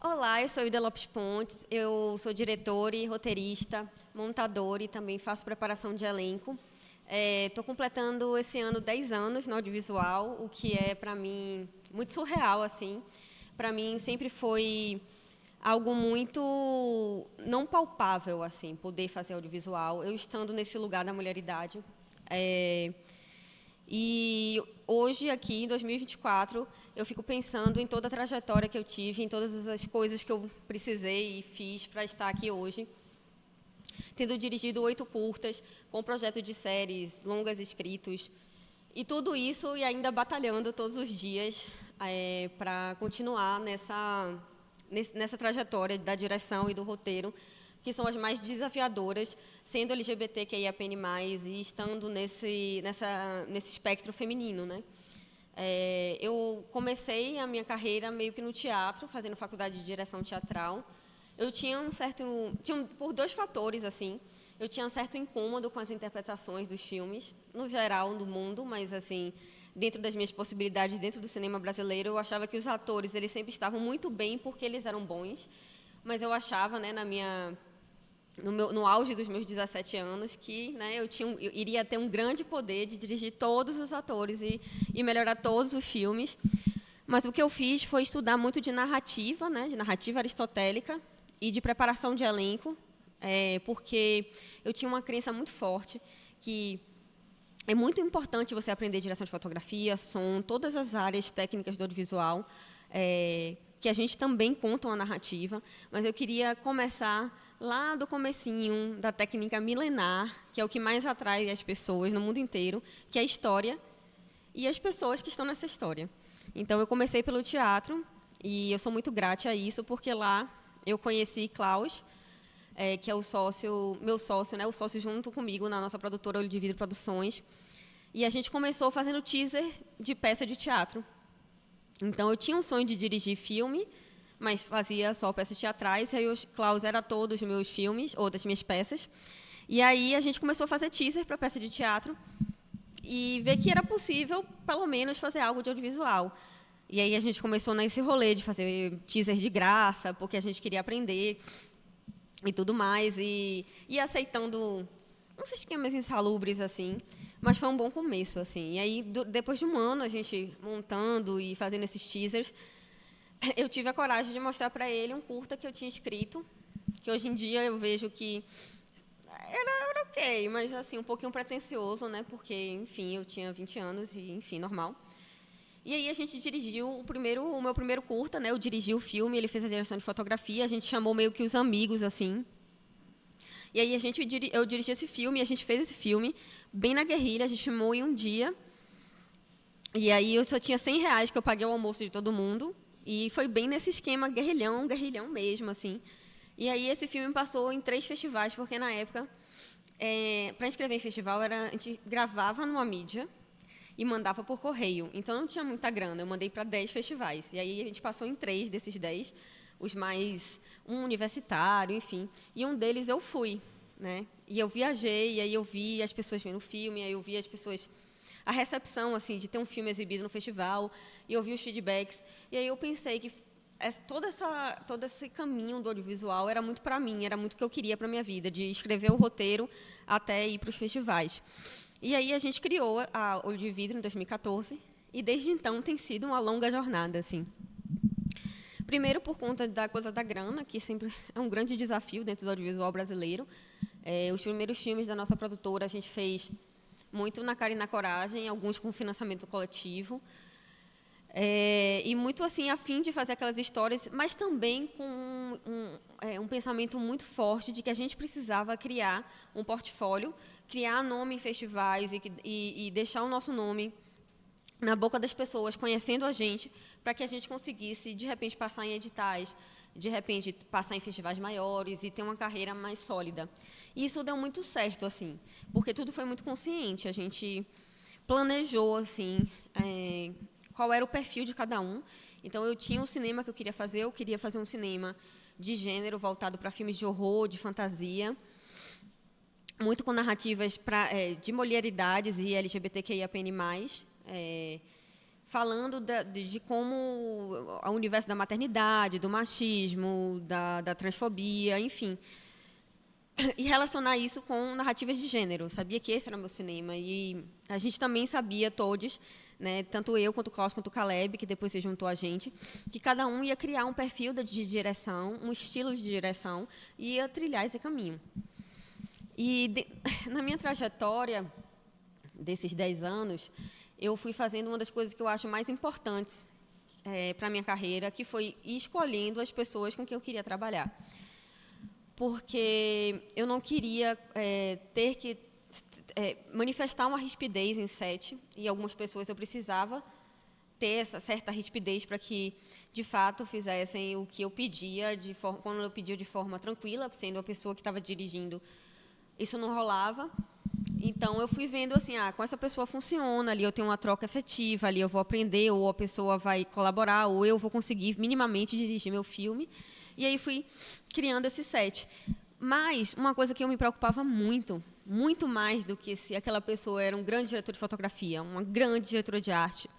Olá, eu sou Ida Lopes Pontes, eu sou diretora e roteirista, montadora e também faço preparação de elenco. Estou completando esse ano 10 anos no audiovisual, o que é, para mim, muito surreal, assim. Para mim, sempre foi algo muito não palpável, assim, poder fazer audiovisual, eu estando nesse lugar da mulheridade. E hoje, aqui, em 2024, eu fico pensando em toda a trajetória que eu tive, em todas as coisas que eu precisei e fiz para estar aqui hoje, tendo dirigido 8 curtas, com projeto de séries, longas escritos, e tudo isso e ainda batalhando todos os dias para continuar nessa trajetória da direção e do roteiro, que são as mais desafiadoras, sendo LGBTQIAPN+, e estando nesse espectro feminino, né? Eu comecei a minha carreira meio que no teatro, fazendo faculdade de direção teatral. Eu tinha por 2 fatores, assim. Eu tinha um certo incômodo com as interpretações dos filmes, no geral, do mundo, mas, assim, dentro das minhas possibilidades, dentro do cinema brasileiro, eu achava que os atores eles sempre estavam muito bem porque eles eram bons, mas eu achava, né, no auge dos meus 17 anos, que, né, eu iria ter um grande poder de dirigir todos os atores e melhorar todos os filmes. Mas o que eu fiz foi estudar muito de narrativa, né, de narrativa aristotélica e de preparação de elenco, porque eu tinha uma crença muito forte que é muito importante você aprender direção de fotografia, som, todas as áreas técnicas do audiovisual, que a gente também conta uma narrativa, mas eu queria começar lá do comecinho da técnica milenar, que é o que mais atrai as pessoas no mundo inteiro, que é a história e as pessoas que estão nessa história. Então, eu comecei pelo teatro e eu sou muito grata a isso, porque lá eu conheci Klaus, que é meu sócio, né, o sócio junto comigo na nossa produtora Olho de Vidro Produções, e a gente começou fazendo teaser de peça de teatro. Então, eu tinha um sonho de dirigir filme, mas fazia só peças teatrais, e aí o Klaus era todos os meus filmes, ou das minhas peças. E aí a gente começou a fazer teaser para peça de teatro e ver que era possível, pelo menos, fazer algo de audiovisual. E aí a gente começou nesse rolê de fazer teaser de graça, porque a gente queria aprender e tudo mais, e aceitando uns esquemas insalubres, assim, mas foi um bom começo, assim. E aí, depois de um ano, a gente montando e fazendo esses teasers, eu tive a coragem de mostrar para ele um curta que eu tinha escrito, que hoje em dia eu vejo que era ok, mas assim, um pouquinho pretencioso, né? Porque, enfim, eu tinha 20 anos e, enfim, normal. E aí a gente dirigiu o meu primeiro curta, né? Eu dirigi o filme, ele fez a direção de fotografia, a gente chamou meio que os amigos, assim. E aí eu dirigi esse filme, a gente fez esse filme bem na guerrilha, a gente filmou em um dia. E aí eu só tinha R$ 100 que eu paguei o almoço de todo mundo. E foi bem nesse esquema guerrilhão mesmo, assim. E aí esse filme passou em 3 festivais, porque na época, para inscrever em festival, a gente gravava numa mídia e mandava por correio. Então não tinha muita grana, eu mandei para 10 festivais. E aí a gente passou em 3 desses 10, um universitário, enfim. E um deles eu fui, né? E eu viajei, e aí eu vi as pessoas vendo o filme, aí eu vi as pessoas, a recepção, assim, de ter um filme exibido no festival, e eu vi os feedbacks, e aí eu pensei que todo esse caminho do audiovisual era muito para mim, era muito o que eu queria para a minha vida, de escrever o roteiro até ir para os festivais. E aí a gente criou a Olho de Vidro em 2014, e desde então tem sido uma longa jornada, assim. Primeiro, por conta da coisa da grana, que sempre é um grande desafio dentro do audiovisual brasileiro. Os primeiros filmes da nossa produtora a gente fez muito na cara e na coragem, alguns com financiamento coletivo, e muito assim a fim de fazer aquelas histórias, mas também com um pensamento muito forte de que a gente precisava criar um portfólio, criar nome em festivais e deixar o nosso nome na boca das pessoas, conhecendo a gente, para que a gente conseguisse, de repente, passar em editais, de repente, passar em festivais maiores e ter uma carreira mais sólida. E isso deu muito certo, assim, porque tudo foi muito consciente. A gente planejou, assim, qual era o perfil de cada um. Então, eu tinha um cinema que eu queria fazer um cinema de gênero voltado para filmes de horror, de fantasia, muito com narrativas de mulheridades e LGBTQIAPN+, falando de como o universo da maternidade, do machismo, da transfobia, enfim, e relacionar isso com narrativas de gênero. Eu sabia que esse era o meu cinema. E a gente também sabia, todos, né, tanto eu, quanto o Klaus, quanto o Caleb, que depois se juntou a gente, que cada um ia criar um perfil de direção, um estilo de direção, e ia trilhar esse caminho. E na minha trajetória desses 10 anos, eu fui fazendo uma das coisas que eu acho mais importantes para a minha carreira, que foi ir escolhendo as pessoas com quem eu queria trabalhar. Porque eu não queria ter que manifestar uma rispidez em set, e algumas pessoas eu precisava ter essa certa rispidez para que, de fato, fizessem o que eu pedia, quando eu pedia de forma tranquila, sendo a pessoa que estava dirigindo, isso não rolava. Então, eu fui vendo assim, com essa pessoa funciona, ali eu tenho uma troca efetiva, ali eu vou aprender, ou a pessoa vai colaborar, ou eu vou conseguir minimamente dirigir meu filme. E aí fui criando esse set. Mas uma coisa que eu me preocupava muito, muito mais do que se aquela pessoa era um grande diretor de fotografia, uma grande diretora de arte,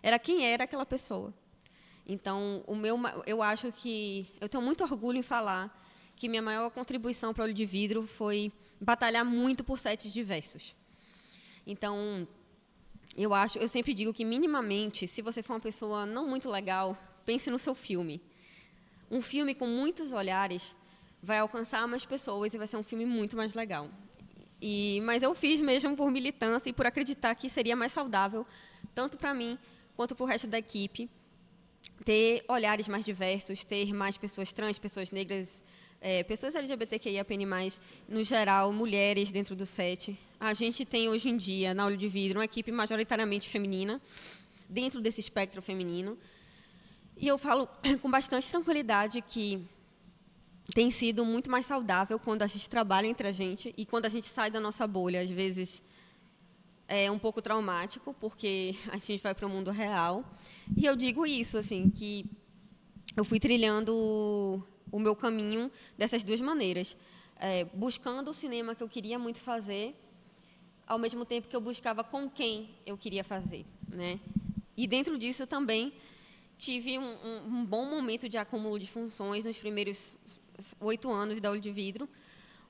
era quem era aquela pessoa. Então, eu acho que eu tenho muito orgulho em falar que minha maior contribuição para o Olho de Vidro foi batalhar muito por sets diversos. Então, eu sempre digo que, minimamente, se você for uma pessoa não muito legal, pense no seu filme. Um filme com muitos olhares vai alcançar mais pessoas e vai ser um filme muito mais legal. Mas eu fiz mesmo por militância e por acreditar que seria mais saudável, tanto para mim quanto para o resto da equipe, ter olhares mais diversos, ter mais pessoas trans, pessoas negras, pessoas LGBTQIAPN+, no geral, mulheres dentro do set. A gente tem, hoje em dia, na Olho de Vidro, uma equipe majoritariamente feminina, dentro desse espectro feminino. E eu falo com bastante tranquilidade que tem sido muito mais saudável quando a gente trabalha entre a gente e quando a gente sai da nossa bolha. Às vezes é um pouco traumático, porque a gente vai para o mundo real. E eu digo isso, assim, que eu fui trilhando o meu caminho dessas duas maneiras. Buscando o cinema que eu queria muito fazer, ao mesmo tempo que eu buscava com quem eu queria fazer, né? E dentro disso também tive um bom momento de acúmulo de funções nos primeiros 8 anos da Olho de Vidro,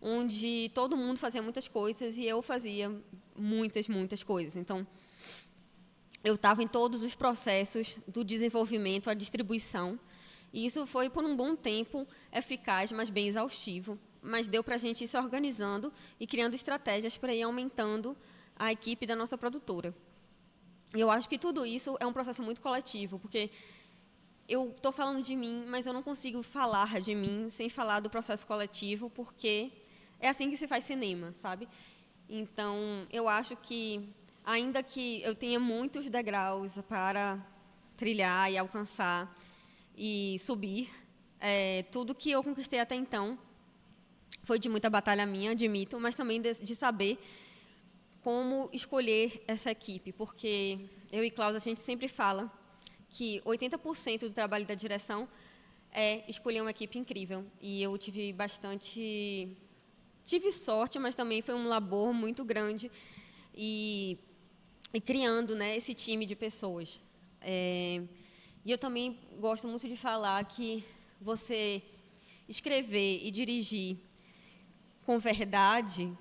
onde todo mundo fazia muitas coisas e eu fazia muitas, muitas coisas. Então, eu estava em todos os processos do desenvolvimento, a distribuição, e isso foi, por um bom tempo, eficaz, mas bem exaustivo. Mas deu para a gente ir se organizando e criando estratégias para ir aumentando a equipe da nossa produtora. E eu acho que tudo isso é um processo muito coletivo, porque eu estou falando de mim, mas eu não consigo falar de mim sem falar do processo coletivo, porque é assim que se faz cinema, sabe? Então, eu acho que, ainda que eu tenha muitos degraus para trilhar e alcançar e subir, tudo que eu conquistei até então foi de muita batalha minha, admito, mas também de saber como escolher essa equipe, porque eu e Klaus, a gente sempre fala que 80% do trabalho da direção é escolher uma equipe incrível. E eu tive sorte, mas também foi um labor muito grande e criando, né, esse time de pessoas. E eu também gosto muito de falar que você escrever e dirigir com verdade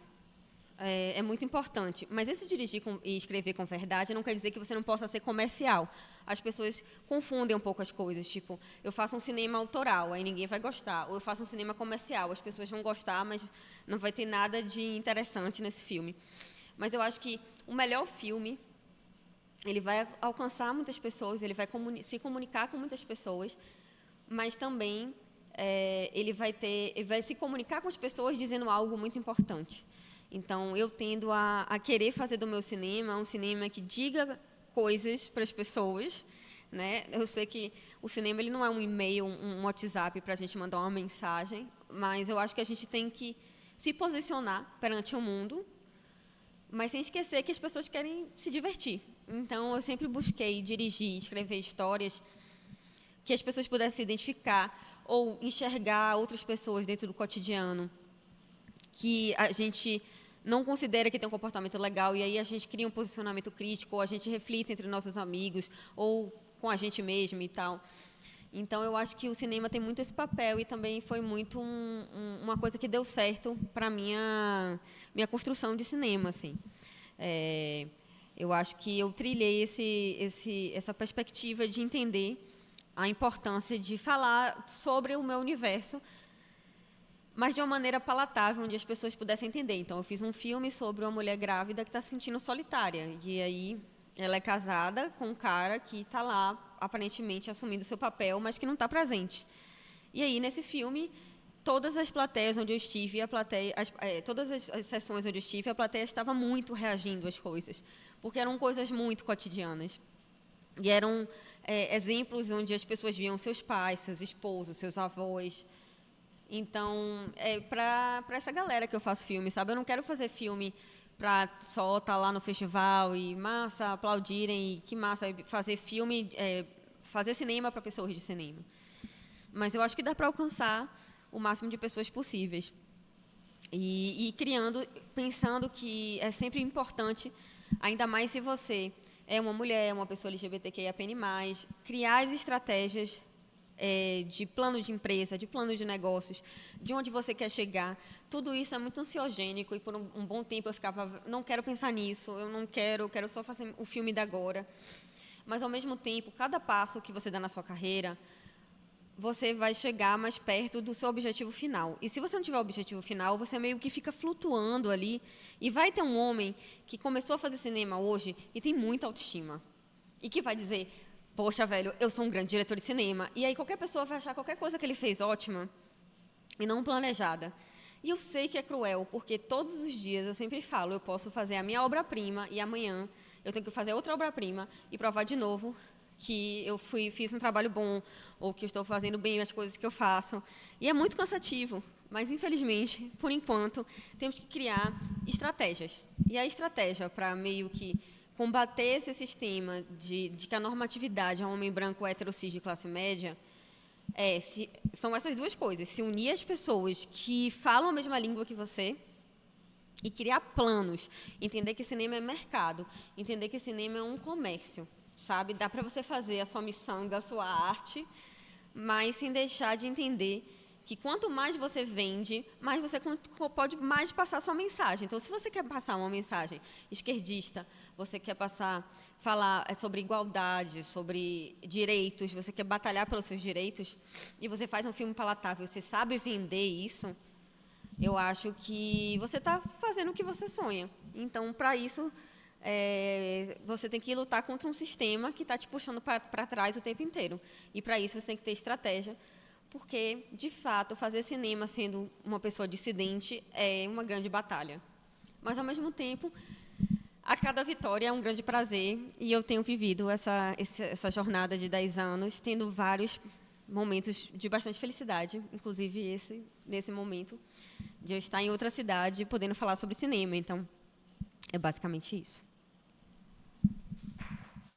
é muito importante. Mas esse dirigir e escrever com verdade não quer dizer que você não possa ser comercial. As pessoas confundem um pouco as coisas. Tipo, eu faço um cinema autoral, aí ninguém vai gostar. Ou eu faço um cinema comercial, as pessoas vão gostar, mas não vai ter nada de interessante nesse filme. Mas eu acho que o melhor filme, ele vai alcançar muitas pessoas, ele vai se comunicar com muitas pessoas, mas também ele vai se comunicar com as pessoas dizendo algo muito importante. Então, eu tendo a querer fazer do meu cinema um cinema que diga coisas para as pessoas, né? Eu sei que o cinema ele não é um e-mail, um WhatsApp para a gente mandar uma mensagem, mas eu acho que a gente tem que se posicionar perante o mundo, mas sem esquecer que as pessoas querem se divertir. Então, eu sempre busquei dirigir, escrever histórias que as pessoas pudessem se identificar ou enxergar outras pessoas dentro do cotidiano, que a gente não considera que tem um comportamento legal, e aí a gente cria um posicionamento crítico, ou a gente reflita entre nossos amigos, ou com a gente mesmo e tal. Então, eu acho que o cinema tem muito esse papel, e também foi muito uma coisa que deu certo para a minha construção de cinema, assim. Eu acho que eu trilhei essa perspectiva de entender a importância de falar sobre o meu universo, mas de uma maneira palatável, onde as pessoas pudessem entender. Então, eu fiz um filme sobre uma mulher grávida que está se sentindo solitária. E aí, ela é casada com um cara que está lá, aparentemente, assumindo o seu papel, mas que não está presente. E aí, nesse filme, todas as plateias onde eu estive, todas as sessões onde eu estive, a plateia estava muito reagindo às coisas, porque eram coisas muito cotidianas. E eram exemplos onde as pessoas viam seus pais, seus esposos, seus avós. Então, é para essa galera que eu faço filme, sabe? Eu não quero fazer filme para só estar lá no festival e massa, aplaudirem, e que massa fazer filme, fazer cinema para pessoas de cinema. Mas eu acho que dá para alcançar o máximo de pessoas possíveis. E pensando que é sempre importante, ainda mais se você é uma mulher, uma pessoa LGBTQIAPN+, criar as estratégias de plano de empresa, de plano de negócios, de onde você quer chegar. Tudo isso é muito ansiogênico, e por um bom tempo eu ficava, não quero pensar nisso, eu quero só fazer o filme da agora. Mas, ao mesmo tempo, cada passo que você dá na sua carreira, você vai chegar mais perto do seu objetivo final. E se você não tiver objetivo final, você meio que fica flutuando ali, e vai ter um homem que começou a fazer cinema hoje e tem muita autoestima, e que vai dizer: poxa, velho, eu sou um grande diretor de cinema. E aí qualquer pessoa vai achar qualquer coisa que ele fez ótima e não planejada. E eu sei que é cruel, porque todos os dias eu sempre falo, eu posso fazer a minha obra-prima e amanhã eu tenho que fazer outra obra-prima e provar de novo que eu fiz um trabalho bom, ou que eu estou fazendo bem as coisas que eu faço. E é muito cansativo, mas, infelizmente, por enquanto, temos que criar estratégias. E a estratégia para meio que combater esse sistema de que a normatividade é um homem branco hétero cis de classe média são essas duas coisas: se unir às pessoas que falam a mesma língua que você e criar planos, entender que cinema é mercado, entender que cinema é um comércio, sabe? Dá para você fazer a sua miçanga, a sua arte, mas sem deixar de entender que quanto mais você vende, mais você pode mais passar a sua mensagem. Então, se você quer passar uma mensagem esquerdista, você quer falar sobre igualdade, sobre direitos, você quer batalhar pelos seus direitos, e você faz um filme palatável, você sabe vender isso, eu acho que você está fazendo o que você sonha. Então, para isso, você tem que lutar contra um sistema que está te puxando para trás o tempo inteiro. E, para isso, você tem que ter estratégia, porque, de fato, fazer cinema sendo uma pessoa dissidente é uma grande batalha. Mas, ao mesmo tempo, a cada vitória é um grande prazer, e eu tenho vivido essa jornada de 10 anos, tendo vários momentos de bastante felicidade, inclusive nesse momento, de eu estar em outra cidade podendo falar sobre cinema. Então, é basicamente isso.